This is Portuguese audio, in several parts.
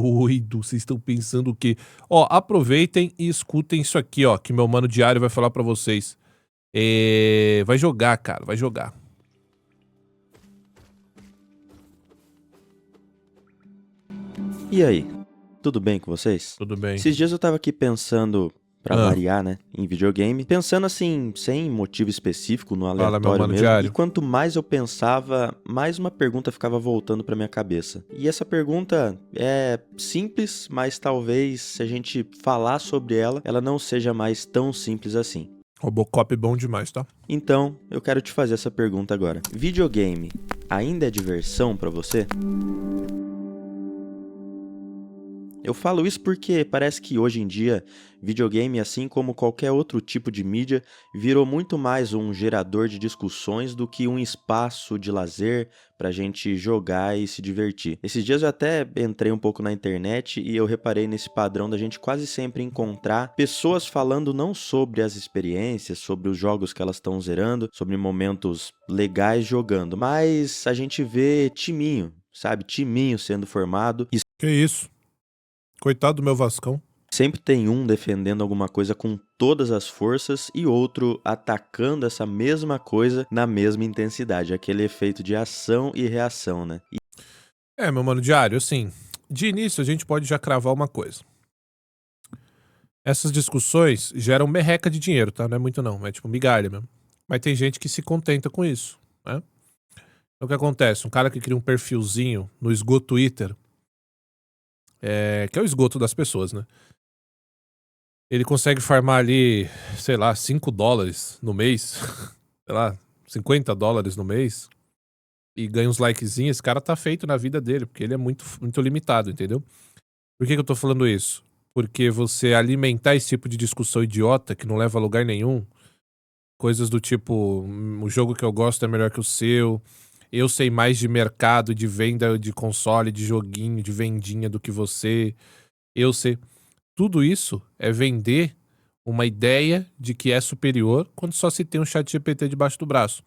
doido, vocês estão pensando o quê? Ó, aproveitem e escutem isso aqui, ó, que meu mano Diário vai falar pra vocês. Vai jogar, cara, vai jogar. E aí, tudo bem com vocês? Tudo bem. Esses dias eu tava aqui pensando, pra Ah, variar, né, em videogame, pensando assim, sem motivo específico, no fala, meu aleatório mano mesmo, e Diário. quanto mais eu pensava, mais uma pergunta ficava voltando pra minha cabeça. E essa pergunta é simples, mas talvez se a gente falar sobre ela, ela não seja mais tão simples assim. Robocop bom demais, tá? Então, eu quero te fazer essa pergunta agora. Videogame ainda é diversão pra você? Eu falo isso porque parece que hoje em dia, videogame, assim como qualquer outro tipo de mídia, virou muito mais um gerador de discussões do que um espaço de lazer pra gente jogar e se divertir. Esses dias eu até entrei um pouco na internet e eu reparei nesse padrão da gente quase sempre encontrar pessoas falando não sobre as experiências, sobre os jogos que elas estão zerando, sobre momentos legais jogando, mas a gente vê timinho, sabe? Timinho sendo formado. Que isso? Coitado do meu Vascão. Sempre tem um defendendo alguma coisa com todas as forças e outro atacando essa mesma coisa na mesma intensidade, aquele efeito de ação e reação, né? Meu mano Diário, assim, de início a gente pode já cravar uma coisa. Essas discussões geram merreca de dinheiro, tá? Não é muito não, é tipo migalha mesmo. Mas tem gente que se contenta com isso, né? Então o que acontece? Um cara que cria um perfilzinho no esgoto Twitter, que é o esgoto das pessoas, né? Ele consegue farmar ali, sei lá, $5 no mês, sei lá, $50 no mês, e ganha uns likezinhos. Esse cara tá feito na vida dele, porque ele é muito, muito limitado, entendeu? Por que eu tô falando isso? Porque você alimentar esse tipo de discussão idiota que não leva a lugar nenhum, coisas do tipo, o jogo que eu gosto é melhor que o seu, eu sei mais de mercado, de venda de console, de joguinho, de vendinha do que você, eu sei. Tudo isso é vender uma ideia de que é superior quando só se tem um chat GPT debaixo do braço.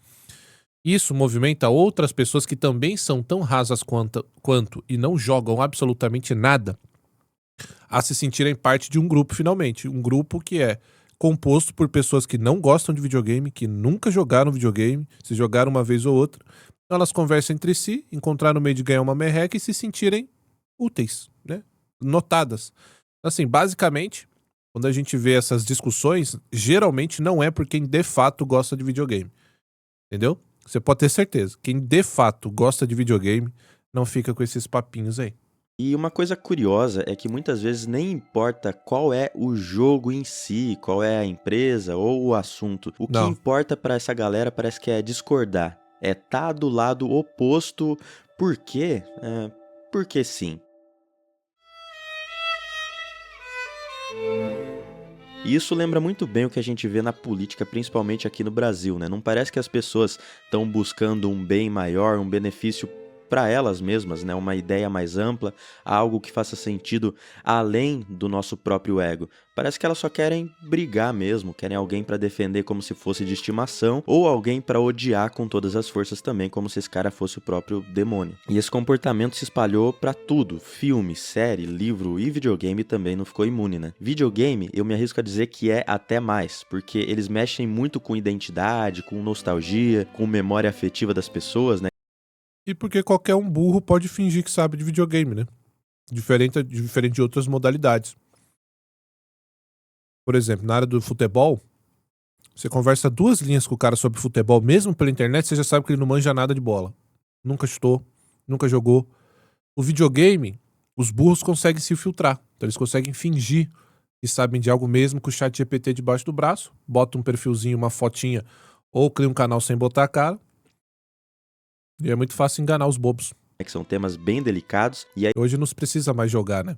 Isso movimenta outras pessoas que também são tão rasas quanto e não jogam absolutamente nada a se sentirem parte de um grupo finalmente. Um grupo que é composto por pessoas que não gostam de videogame, que nunca jogaram videogame, se jogaram uma vez ou outra. Elas conversam entre si, encontraram o meio de ganhar uma merreca e se sentirem úteis, né? Notadas. Assim, basicamente, quando a gente vê essas discussões, geralmente não é por quem de fato gosta de videogame. Entendeu? Você pode ter certeza. Quem de fato gosta de videogame não fica com esses papinhos aí. E uma coisa curiosa é que muitas vezes nem importa qual é o jogo em si, qual é a empresa ou o assunto. O que Não. importa pra essa galera parece que é discordar, é tá do lado oposto. Por quê? Porque sim. E isso lembra muito bem o que a gente vê na política, principalmente aqui no Brasil, né? Não parece que as pessoas estão buscando um bem maior, um benefício para elas mesmas, né? Uma ideia mais ampla, algo que faça sentido além do nosso próprio ego. Parece que elas só querem brigar mesmo, querem alguém para defender como se fosse de estimação ou alguém para odiar com todas as forças também, como se esse cara fosse o próprio demônio. E esse comportamento se espalhou para tudo, filme, série, livro e videogame também não ficou imune, né? Videogame, eu me arrisco a dizer que é até mais, porque eles mexem muito com identidade, com nostalgia, com memória afetiva das pessoas, né? E porque qualquer um burro pode fingir que sabe de videogame, né? Diferente de outras modalidades. Por exemplo, na área do futebol, você conversa 2 linhas com o cara sobre futebol, mesmo pela internet, você já sabe que ele não manja nada de bola. Nunca chutou, nunca jogou. O videogame, os burros conseguem se filtrar. Então eles conseguem fingir que sabem de algo mesmo com o chat GPT debaixo do braço, bota um perfilzinho, uma fotinha, ou cria um canal sem botar a cara. E é muito fácil enganar os bobos. Que são temas bem delicados, e aí Hoje não se precisa mais jogar, né?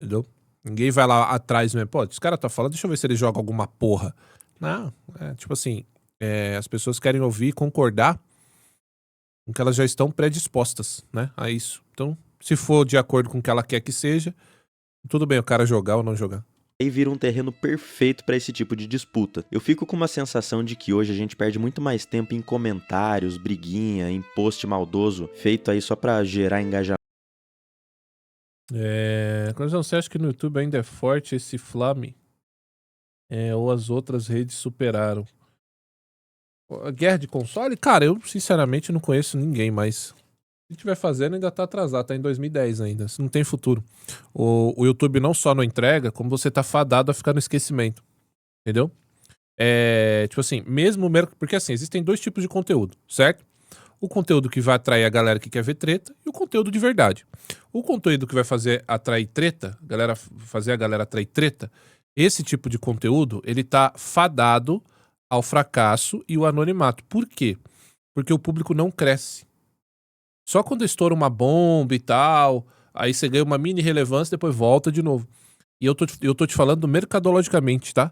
Entendeu? Ninguém vai lá atrás mesmo. Pô, esse cara tá falando, deixa eu ver se ele joga alguma porra. Não, tipo assim, as pessoas querem ouvir e concordar com que elas já estão predispostas, né, a isso. Então, se for de acordo com o que ela quer que seja, tudo bem o cara jogar ou não jogar. vira um terreno perfeito para esse tipo de disputa. Eu fico com uma sensação de que hoje a gente perde muito mais tempo em comentários, briguinha, em post maldoso, feito aí só para gerar engajamento Corazão, você acha que no YouTube ainda é forte esse Flame? Ou as outras redes superaram? A guerra de console? Cara, eu sinceramente não conheço ninguém, mas se tiver fazendo ainda tá atrasado, tá em 2010 ainda, isso não tem futuro. O YouTube não só não entrega, como você tá fadado a ficar no esquecimento, entendeu? Tipo assim, porque assim, existem dois tipos de conteúdo, certo? O conteúdo que vai atrair a galera que quer ver treta e o conteúdo de verdade. O conteúdo que vai fazer atrair treta, fazer a galera atrair treta, esse tipo de conteúdo, ele tá fadado ao fracasso e o anonimato. Por quê? Porque o público não cresce. Só quando estoura uma bomba e tal, aí você ganha uma mini relevância e depois volta de novo. E eu tô te falando mercadologicamente, tá?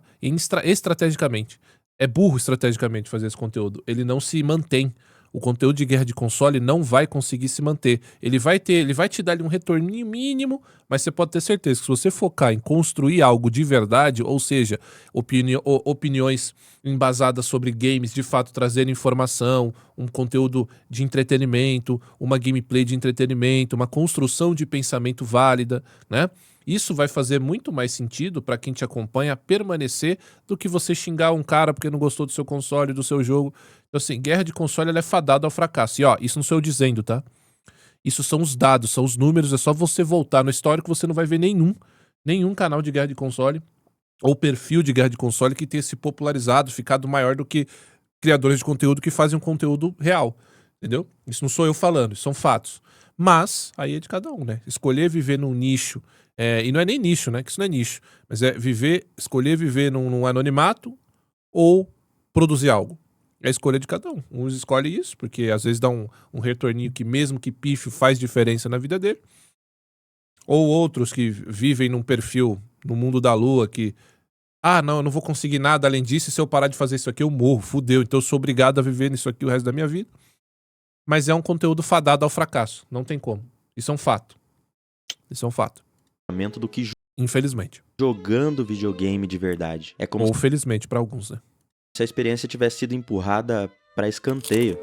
Estrategicamente. É burro estrategicamente fazer esse conteúdo. Ele não se mantém. O conteúdo de guerra de console não vai conseguir se manter. Ele vai te dar ali um retorninho mínimo, mas você pode ter certeza que se você focar em construir algo de verdade, ou seja, opiniões embasadas sobre games, de fato trazendo informação, um conteúdo de entretenimento, uma gameplay de entretenimento, uma construção de pensamento válida, né? Isso vai fazer muito mais sentido para quem te acompanha permanecer do que você xingar um cara porque não gostou do seu console, do seu jogo. Então, assim, guerra de console ela é fadada ao fracasso. E ó, isso não sou eu dizendo, tá? Isso são os dados, são os números. É só você voltar no histórico, você não vai ver nenhum canal de guerra de console ou perfil de guerra de console que tenha se popularizado, ficado maior do que criadores de conteúdo que fazem um conteúdo real. Entendeu? Isso não sou eu falando, isso são fatos. Mas aí é de cada um, né? Escolher viver num nicho. E não é nem nicho, né? Que isso não é nicho. Mas é escolher viver num anonimato ou produzir algo. É a escolha de cada um. Uns escolhem isso, porque às vezes dá um retorninho que, mesmo que pífio, faz diferença na vida dele. Ou outros que vivem num perfil no mundo da lua que. Ah, não, eu não vou conseguir nada além disso. E se eu parar de fazer isso aqui, eu morro, fudeu. Então eu sou obrigado a viver nisso aqui o resto da minha vida. Mas é um conteúdo fadado ao fracasso. Não tem como. Isso é um fato. Isso é um fato. Do que Infelizmente. jogando videogame de verdade. É como Ou felizmente pra alguns, né? se a experiência tivesse sido empurrada para escanteio.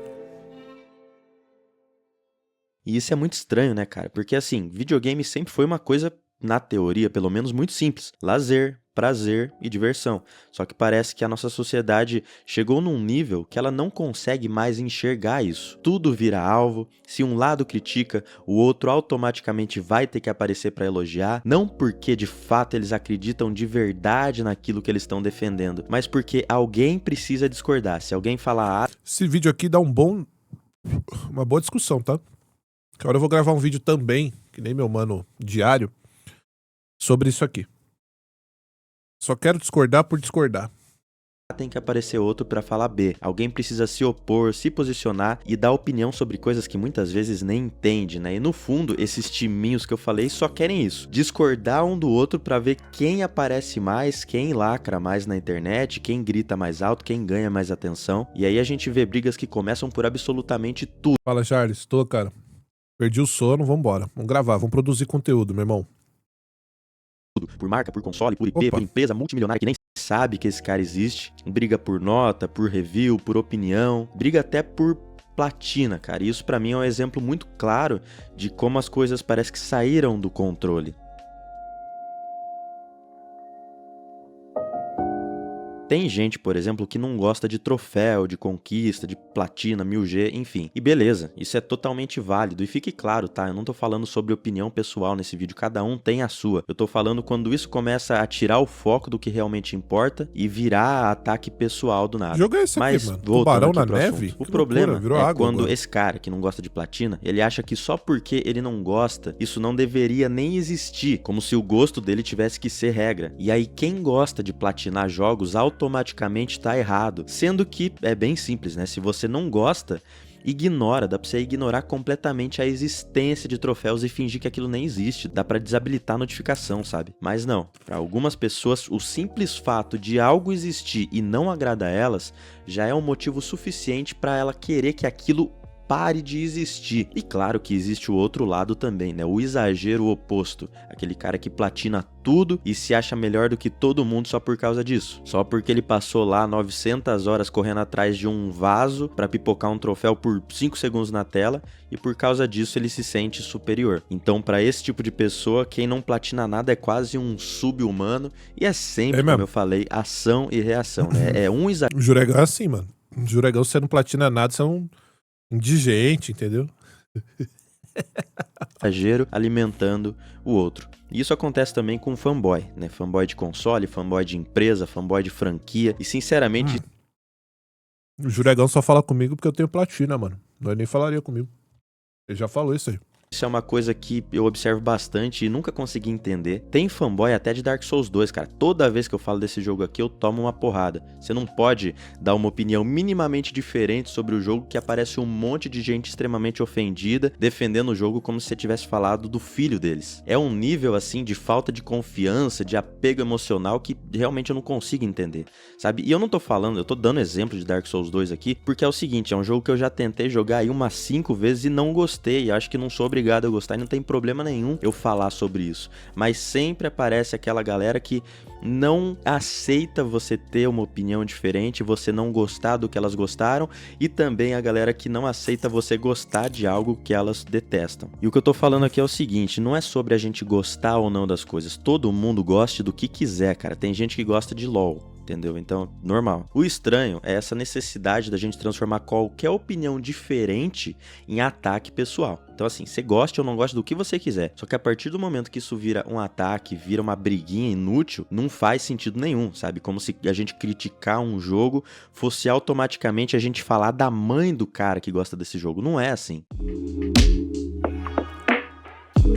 E isso é muito estranho, né, cara? Porque assim, videogame sempre foi uma coisa, na teoria, pelo menos muito simples. Lazer, prazer e diversão. Só que parece que a nossa sociedade chegou num nível que ela não consegue mais enxergar isso. Tudo vira alvo, se um lado critica, o outro automaticamente vai ter que aparecer para elogiar, não porque de fato eles acreditam de verdade naquilo que eles estão defendendo, mas porque alguém precisa discordar. Se alguém falar Esse vídeo aqui dá uma boa discussão, tá? Agora eu vou gravar um vídeo também, que nem meu mano diário, sobre isso aqui. Só quero discordar por discordar. tem que aparecer outro para falar B. Alguém precisa se opor, se posicionar e dar opinião sobre coisas que muitas vezes nem entende, né? E no fundo, esses timinhos que eu falei só querem isso. Discordar um do outro para ver quem aparece mais, quem lacra mais na internet, quem grita mais alto, quem ganha mais atenção. E aí a gente vê brigas que começam por absolutamente tudo. Fala, Charles. Tô, cara. Perdi o sono, vambora. Vamos gravar, vamos produzir conteúdo, meu irmão. Por marca, por console, por IP, por empresa multimilionária que nem sabe que esse cara existe. Briga por nota, por review, por opinião. Briga até por platina, cara. E isso pra mim é um exemplo muito claro de como as coisas parece que saíram do controle. Tem gente, por exemplo, que não gosta de troféu, de conquista, de platina, 1000G, enfim. E beleza, isso é totalmente válido. E fique claro, tá? Eu não tô falando sobre opinião pessoal nesse vídeo, cada um tem a sua. Eu tô falando quando isso começa a tirar o foco do que realmente importa e virar ataque pessoal do nada. Joga esse aqui, mano. Voltando Tubarão aqui na pro neve? assunto, o problema é quando agora. esse cara que não gosta de platina, ele acha que só porque ele não gosta, isso não deveria nem existir, como se o gosto dele tivesse que ser regra. E aí quem gosta de platinar jogos automaticamente tá errado. Sendo que é bem simples, né? Se você não gosta, ignora, dá pra você ignorar completamente a existência de troféus e fingir que aquilo nem existe. Dá pra desabilitar a notificação, sabe? Mas não. Pra algumas pessoas, o simples fato de algo existir e não agrada a elas já é um motivo suficiente pra ela querer que aquilo pare de existir. E claro que existe o outro lado também, né? O exagero oposto. Aquele cara que platina tudo e se acha melhor do que todo mundo só por causa disso. Só porque ele passou lá 900 horas correndo atrás de um vaso pra pipocar um troféu por 5 segundos na tela e por causa disso ele se sente superior. Então, pra esse tipo de pessoa, quem não platina nada é quase um sub-humano e é sempre, como eu falei, ação e reação, né? É um exagero. O Juregão é assim, mano. O Juregão, você não platina nada, você é um indigente, entendeu? Alimentando o outro. E isso acontece também com fanboy, né? Fanboy de console, fanboy de empresa, fanboy de franquia. E sinceramente, O Juregão só fala comigo porque eu tenho platina, mano. Não, ele nem falaria comigo. Ele já falou isso aí. isso é uma coisa que eu observo bastante e nunca consegui entender. Tem fanboy até de Dark Souls 2, cara. Toda vez que eu falo desse jogo aqui, eu tomo uma porrada. Você não pode dar uma opinião minimamente diferente sobre o jogo que aparece um monte de gente extremamente ofendida, defendendo o jogo como se você tivesse falado do filho deles. É um nível, assim, de falta de confiança, de apego emocional que realmente eu não consigo entender, sabe? E eu não tô falando, eu tô dando exemplo de Dark Souls 2 aqui, porque é o seguinte, é um jogo que eu já tentei jogar aí umas 5 vezes e não gostei. Acho que não sou obrigado a gostar e não tem problema nenhum eu falar sobre isso. Mas sempre aparece aquela galera que não aceita você ter uma opinião diferente, você não gostar do que elas gostaram, e também a galera que não aceita você gostar de algo que elas detestam. E o que eu tô falando aqui é o seguinte, não é sobre a gente gostar ou não das coisas. Todo mundo goste do que quiser, cara. Tem gente que gosta de LOL. Entendeu? Então, normal. O estranho é essa necessidade da gente transformar qualquer opinião diferente em ataque pessoal. Então, assim, você gosta ou não gosta do que você quiser. Só que a partir do momento que isso vira um ataque, vira uma briguinha inútil, não faz sentido nenhum, sabe? Como se a gente criticar um jogo fosse automaticamente a gente falar da mãe do cara que gosta desse jogo. Não é assim.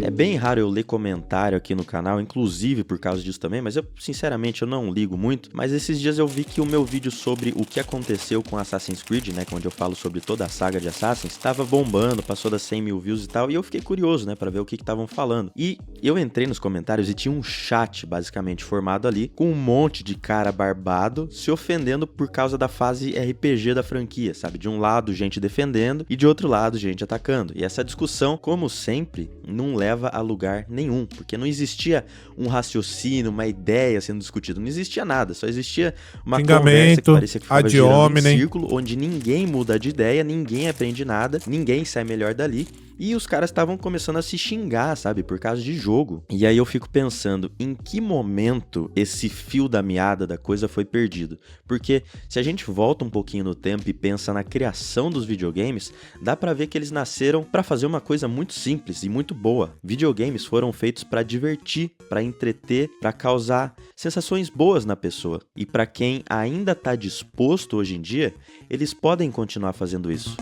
É bem raro eu ler comentário aqui no canal, inclusive por causa disso também, mas eu, sinceramente, eu não ligo muito. Mas esses dias eu vi que o meu vídeo sobre o que aconteceu com Assassin's Creed, né, onde eu falo sobre toda a saga de Assassin's, estava bombando, passou das 100 mil views e tal, e eu fiquei curioso, né, pra ver o que estavam falando. E eu entrei nos comentários e tinha um chat, basicamente, formado ali, com um monte de cara barbado se ofendendo por causa da fase RPG da franquia, sabe? De um lado, gente defendendo, e de outro lado, gente atacando. E essa discussão, como sempre, não leva a lugar nenhum, porque não existia um raciocínio, uma ideia sendo discutida, não existia nada, só existia uma conversa que parecia que ficava girando em círculo, onde ninguém muda de ideia, ninguém aprende nada, ninguém sai melhor dali. E os caras estavam começando a se xingar, sabe, por causa de jogo. E aí eu fico pensando, em que momento esse fio da meada da coisa foi perdido? Porque se a gente volta um pouquinho no tempo e pensa na criação dos videogames, dá pra ver que eles nasceram pra fazer uma coisa muito simples e muito boa. Videogames foram feitos pra divertir, pra entreter, pra causar sensações boas na pessoa. E pra quem ainda tá disposto hoje em dia, eles podem continuar fazendo isso.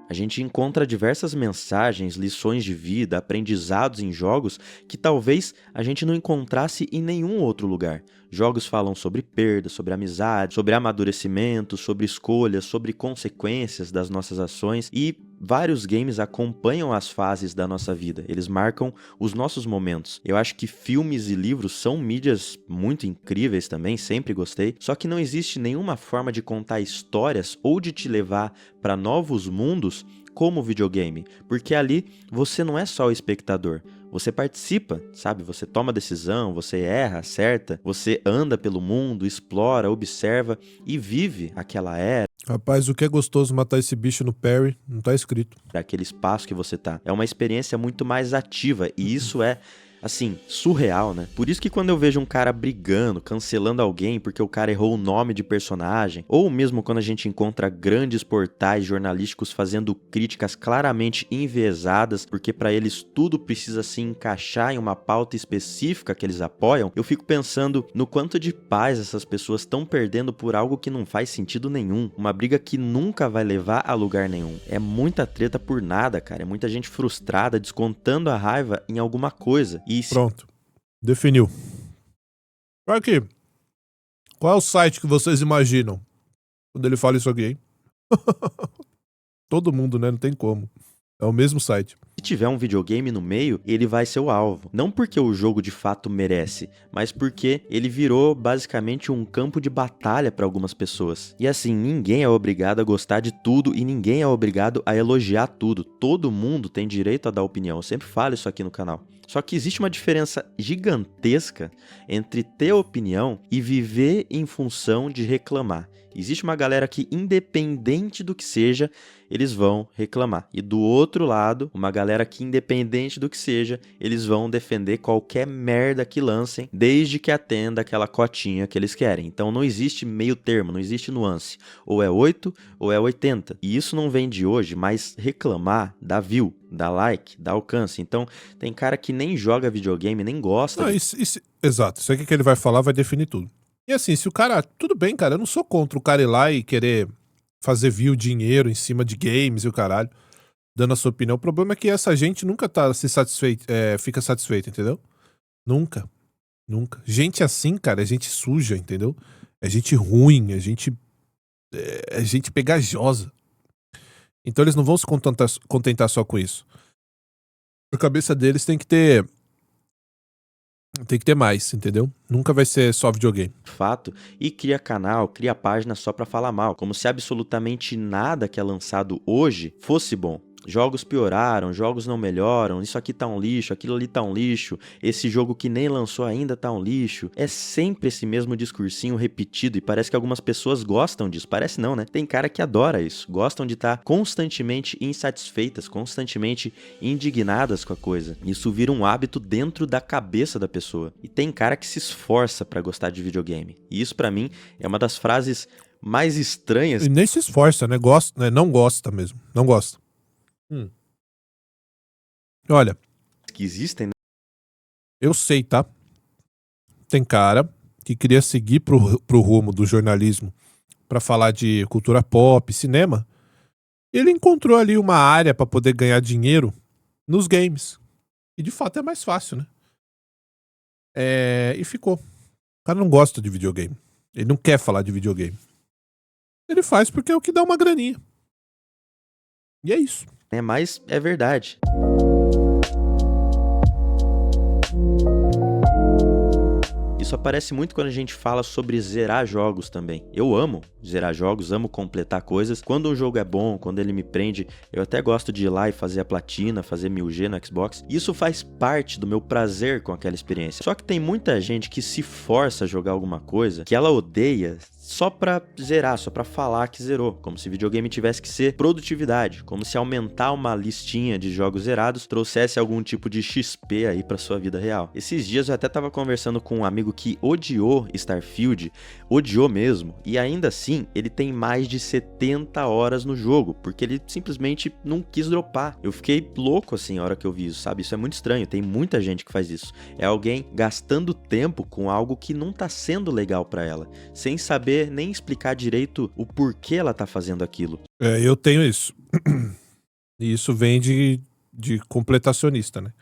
A gente encontra diversas mensagens, lições de vida, aprendizados em jogos que talvez a gente não encontrasse em nenhum outro lugar. Jogos falam sobre perda, sobre amizade, sobre amadurecimento, sobre escolhas, sobre consequências das nossas ações e vários games acompanham as fases da nossa vida, eles marcam os nossos momentos. Eu acho que filmes e livros são mídias muito incríveis também, sempre gostei, só que não existe nenhuma forma de contar histórias ou de te levar para novos mundos como videogame, porque ali você não é só o espectador. Você participa, sabe? Você toma decisão, você erra, acerta, você anda pelo mundo, explora, observa e vive aquela era. Rapaz, o que é gostoso matar esse bicho no parry, não tá escrito. Aquele espaço que você tá. É uma experiência muito mais ativa e isso é, assim, surreal, né? Por isso que quando eu vejo um cara brigando, cancelando alguém porque o cara errou o nome de personagem, ou mesmo quando a gente encontra grandes portais jornalísticos fazendo críticas claramente enviesadas, porque pra eles tudo precisa se encaixar em uma pauta específica que eles apoiam, eu fico pensando no quanto de paz essas pessoas estão perdendo por algo que não faz sentido nenhum, uma briga que nunca vai levar a lugar nenhum. É muita treta por nada, cara, é muita gente frustrada, descontando a raiva em alguma coisa. Pronto. Definiu. Aqui. Qual é o site que vocês imaginam quando ele fala isso aqui, hein? Todo mundo, né? Não tem como. É o mesmo site. Se tiver um videogame no meio, ele vai ser o alvo. Não porque o jogo de fato merece, mas porque ele virou basicamente um campo de batalha para algumas pessoas. E assim, ninguém é obrigado a gostar de tudo e ninguém é obrigado a elogiar tudo. Todo mundo tem direito a dar opinião. Eu sempre falo isso aqui no canal. Só que existe uma diferença gigantesca entre ter opinião e viver em função de reclamar. Existe uma galera que, independente do que seja, eles vão reclamar. E do outro lado, uma galera que, independente do que seja, eles vão defender qualquer merda que lancem, desde que atenda aquela cotinha que eles querem. Então não existe meio termo, não existe nuance. Ou é 8 ou é 80. E isso não vem de hoje, mas reclamar dá view, dá like, dá alcance. Então tem cara que nem joga videogame, nem gosta. Não, exato, isso aqui que ele vai falar vai definir tudo. E assim, se o cara... Tudo bem, cara, eu não sou contra o cara ir lá e querer fazer view, dinheiro em cima de games e o caralho, dando a sua opinião. O problema é que essa gente nunca fica satisfeita, entendeu? Nunca. Nunca. Gente assim, cara, é gente suja, entendeu? É gente ruim, é gente pegajosa. Então eles não vão se contentar só com isso. A cabeça deles tem que ter mais, entendeu? Nunca vai ser só videogame. Fato, e cria canal, cria página só pra falar mal, como se absolutamente nada que é lançado hoje fosse bom. Jogos pioraram, jogos não melhoram, isso aqui tá um lixo, aquilo ali tá um lixo, esse jogo que nem lançou ainda tá um lixo. É sempre esse mesmo discursinho repetido e parece que algumas pessoas gostam disso. Parece não, né? Tem cara que adora isso, gostam de estar constantemente insatisfeitas, constantemente indignadas com a coisa. Isso vira um hábito dentro da cabeça da pessoa. E tem cara que se esforça pra gostar de videogame. E isso pra mim é uma das frases mais estranhas. E nem se esforça, né? Gosta, né? Não gosta mesmo. Não gosta. Olha, Que existem, né? Eu sei, tá? Tem cara que queria seguir pro rumo do jornalismo pra falar de cultura pop, cinema. Ele encontrou ali uma área pra poder ganhar dinheiro nos games. E de fato é mais fácil, né? E ficou. O cara não gosta de videogame. Ele não quer falar de videogame. Ele faz porque é o que dá uma graninha. E é isso. Mas é verdade. Isso aparece muito quando a gente fala sobre zerar jogos também. Eu amo zerar jogos, amo completar coisas. Quando um jogo é bom, quando ele me prende, eu até gosto de ir lá e fazer a platina, fazer 1000G no Xbox. Isso faz parte do meu prazer com aquela experiência. Só que tem muita gente que se força a jogar alguma coisa que ela odeia só pra zerar, só pra falar que zerou. Como se videogame tivesse que ser produtividade. Como se aumentar uma listinha de jogos zerados trouxesse algum tipo de XP aí pra sua vida real. Esses dias eu até tava conversando com um amigo que odiou Starfield, odiou mesmo, e ainda assim ele tem mais de 70 horas no jogo, porque ele simplesmente não quis dropar. Eu fiquei louco assim a hora que eu vi isso, sabe? Isso é muito estranho, tem muita gente que faz isso. É alguém gastando tempo com algo que não tá sendo legal pra ela, sem saber nem explicar direito o porquê ela tá fazendo aquilo. Eu tenho isso. E isso vem de completacionista, né?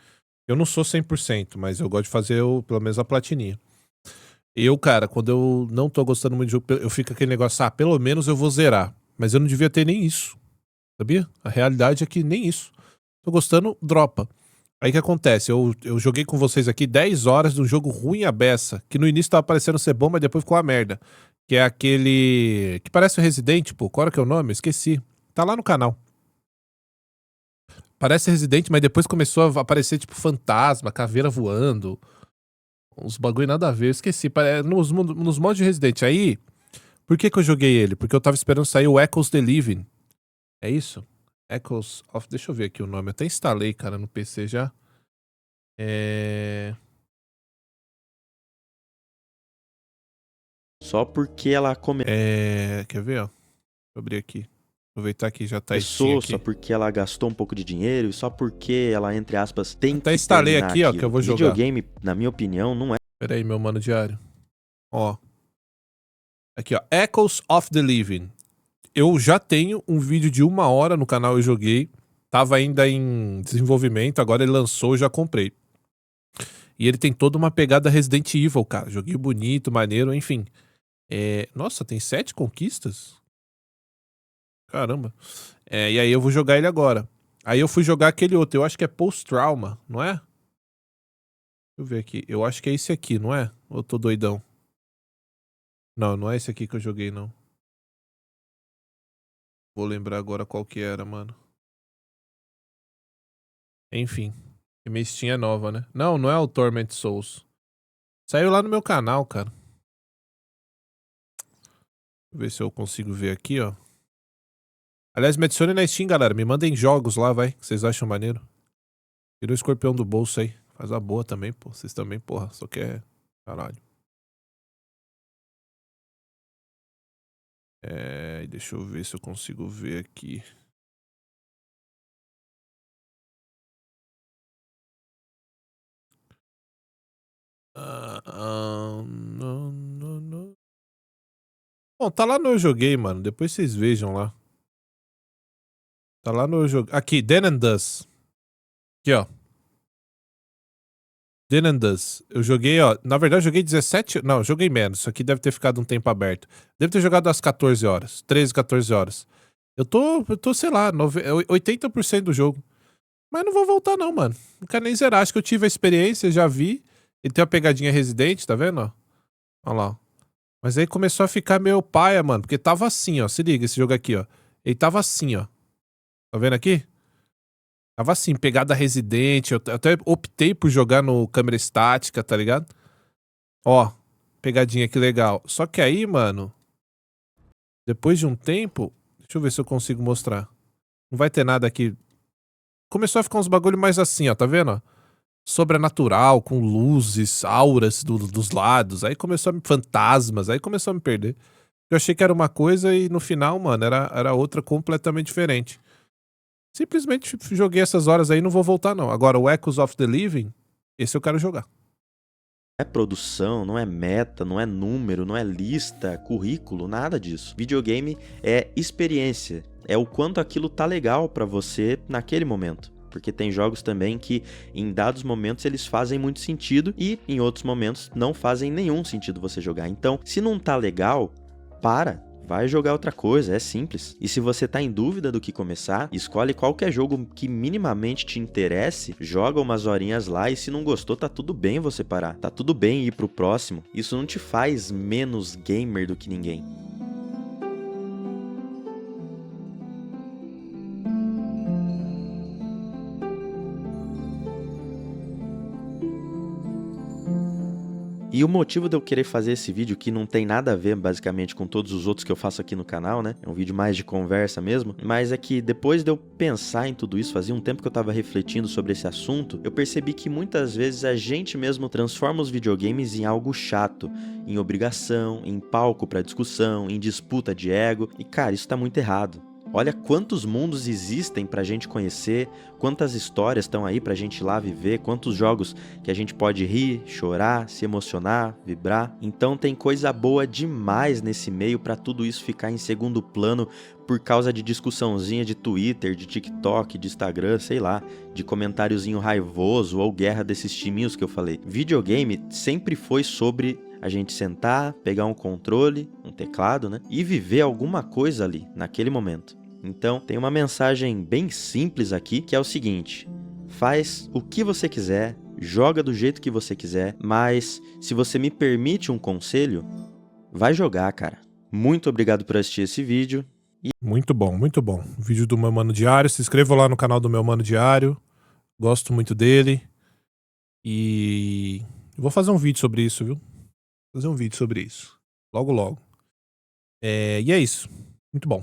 Eu não sou 100%, mas eu gosto de fazer pelo menos a platininha. Eu, cara, quando eu não tô gostando muito de jogo, eu fico aquele negócio, pelo menos eu vou zerar. Mas eu não devia ter nem isso, sabia? A realidade é que nem isso. Tô gostando, dropa. Aí o que acontece? Eu joguei com vocês aqui 10 horas de um jogo ruim a beça, que no início tava parecendo ser bom, mas depois ficou uma merda. Que é aquele... que parece o Resident, pô. Qual era que é o nome? Eu esqueci. Tá lá no canal. Parece Resident, mas depois começou a aparecer, tipo, fantasma, caveira voando. Uns bagulho nada a ver. Eu esqueci. Nos modos de Resident. Aí, por que eu joguei ele? Porque eu tava esperando sair o Echoes the Living. É isso? Echoes of... Deixa eu ver aqui o nome. Eu até instalei, cara, no PC já. Só porque ela Quer ver, ó? Deixa eu abrir aqui. Aproveitar que já tá começou, aqui. só porque ela gastou um pouco de dinheiro e só porque ela, entre aspas, tem Até que instalei terminar aqui, ó, aquilo. que eu vou jogar. Videogame, na minha opinião, não é... Pera aí, meu mano diário. Ó. Aqui, ó. Echoes of the Living. Eu já tenho um vídeo de 1 hora no canal, eu joguei. Tava ainda em desenvolvimento, agora ele lançou, eu já comprei. E ele tem toda uma pegada Resident Evil, cara. Joguinho bonito, maneiro, enfim. Nossa, tem 7 conquistas? Caramba. E aí eu vou jogar ele agora. Aí eu fui jogar aquele outro, eu acho que é Post-Trauma, não é? Deixa eu ver aqui, eu acho que é esse aqui, não é? Ou eu tô doidão? Não, não é esse aqui que eu joguei, não. Vou lembrar agora qual que era, mano. Enfim, minha Steam é nova, né? Não, não é o Torment Souls. Saiu lá no meu canal, cara. Deixa eu ver se eu consigo ver aqui, ó. Aliás, me adicione na Steam, galera. Me mandem jogos lá, vai. Que vocês acham maneiro. Tira o escorpião do bolso aí. Faz a boa também, pô. Vocês também, porra. Só quer. Caralho. Deixa eu ver se eu consigo ver aqui. Não, não, não. Bom, tá lá no Eu Joguei, mano. Depois vocês vejam lá. Tá lá no Eu Joguei. Aqui, Dan and Dust. Aqui, ó. Dan and Dust. Eu joguei, ó. Na verdade, eu joguei 17. Não, eu joguei menos. Isso aqui deve ter ficado um tempo aberto. Deve ter jogado às 14 horas. 13, 14 horas. Eu tô, sei lá, 80% do jogo. Mas não vou voltar, não, mano. Não quero nem zerar. Acho que eu tive a experiência, já vi. Ele tem uma pegadinha Resident, tá vendo, ó? Olha lá, ó. Mas aí começou a ficar meio paia, mano. Porque tava assim, ó. Se liga esse jogo aqui, ó. Ele tava assim, ó. Tá vendo aqui? Tava assim, pegada Resident. Eu até optei por jogar no câmera estática, tá ligado? Ó, pegadinha que legal. Só que aí, mano, depois de um tempo, deixa eu ver se eu consigo mostrar. Não vai ter nada aqui. Começou a ficar uns bagulho mais assim, ó, tá vendo? Ó? Sobrenatural, com luzes, auras dos lados. Aí começou a me... fantasmas, aí começou a me perder. Eu achei que era uma coisa e no final, mano, era outra completamente diferente. Simplesmente joguei essas horas aí e não vou voltar, não. Agora, o Echoes of the Living, esse eu quero jogar. Não é produção, não é meta, não é número, não é lista, currículo, nada disso. Videogame é experiência, é o quanto aquilo tá legal pra você naquele momento. Porque tem jogos também que em dados momentos eles fazem muito sentido e em outros momentos não fazem nenhum sentido você jogar. Então, se não tá legal, para. Vai jogar outra coisa, é simples. E se você tá em dúvida do que começar, escolhe qualquer jogo que minimamente te interesse, joga umas horinhas lá e se não gostou, tá tudo bem você parar. Tá tudo bem ir pro próximo. Isso não te faz menos gamer do que ninguém. E o motivo de eu querer fazer esse vídeo, que não tem nada a ver basicamente com todos os outros que eu faço aqui no canal, né? É um vídeo mais de conversa mesmo, mas é que depois de eu pensar em tudo isso, fazia um tempo que eu tava refletindo sobre esse assunto, eu percebi que muitas vezes a gente mesmo transforma os videogames em algo chato, em obrigação, em palco pra discussão, em disputa de ego, e cara, isso tá muito errado. Olha quantos mundos existem pra gente conhecer, quantas histórias estão aí pra gente ir lá viver, quantos jogos que a gente pode rir, chorar, se emocionar, vibrar. Então tem coisa boa demais nesse meio pra tudo isso ficar em segundo plano por causa de discussãozinha de Twitter, de TikTok, de Instagram, sei lá, de comentáriozinho raivoso ou guerra desses timinhos que eu falei. Videogame sempre foi sobre a gente sentar, pegar um controle, um teclado, né, e viver alguma coisa ali, naquele momento. Então, tem uma mensagem bem simples aqui, que é o seguinte: faz o que você quiser, joga do jeito que você quiser, mas se você me permite um conselho, vai jogar, cara. Muito obrigado por assistir esse vídeo. Muito bom, muito bom. Vídeo do Meu Mano Diário. Se inscreva lá no canal do Meu Mano Diário. Gosto muito dele. E vou fazer um vídeo sobre isso, viu? Fazer um vídeo sobre isso. Logo, logo. E é isso. Muito bom.